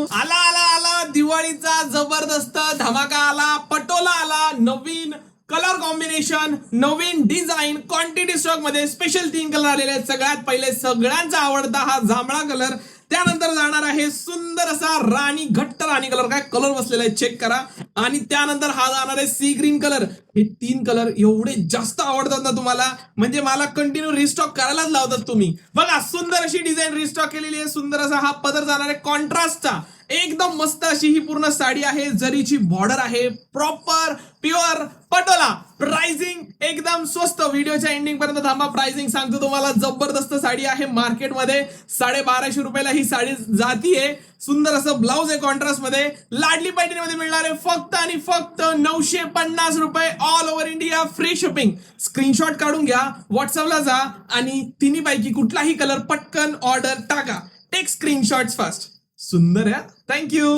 आला आला आला दिवाळीचा जबरदस्त धमाका आला. पटोला आला. नवीन कलर कॉम्बिनेशन, नवीन डिझाईन, क्वांटिटी स्टॉक मध्ये स्पेशल 3 कलर आलेले आहेत. सगळ्यात पहिले सगळ्यांचा आवडता हा जांभळा कलर, त्यानंतर जाणार आहे सुंदर असा राणी, घट्ट राणी कलर. काय कलर बसलेला आहे चेक करा. आणि त्यानंतर हा जाणार आहे सी ग्रीन कलर. हे 3 कलर एवढे जास्त आवडतात ना तुम्हाला, म्हणजे मला कंटिन्यू रिस्टॉक करायलाच लावतात तुम्ही. बघा सुंदर अशी डिझाईन रिस्टॉक केलेली आहे. सुंदर असा हा पदर जाणार आहे कॉन्ट्रास्टचा. एकदम मस्त अशी ही पूर्ण साडी आहे. जरीची बॉर्डर आहे. Proper pure Patola. प्राइसिंग एकदम स्वस्त. व्हिडिओच्या एंडिंग पर्यंत थांबा. प्राइसिंग सांगतो तुम्हाला. जबरदस्त साडी आहे. मार्केटमध्ये 1250 रुपयाला ही साडी जातीये. सुंदर असं ब्लाऊज आहे कॉन्ट्रास्ट मध्ये. लाडली पैठणीमध्ये मिळणार आहे फक्त आणि फक्त 950 रुपये. All over India free shipping. Screenshot काढून घ्या, व्हॉट्सअपला जा आणि तिन्ही पैकी कुठलाही कलर पटकन ऑर्डर टाका. Take screenshots fast. सुंदर आहे. थँक्यू.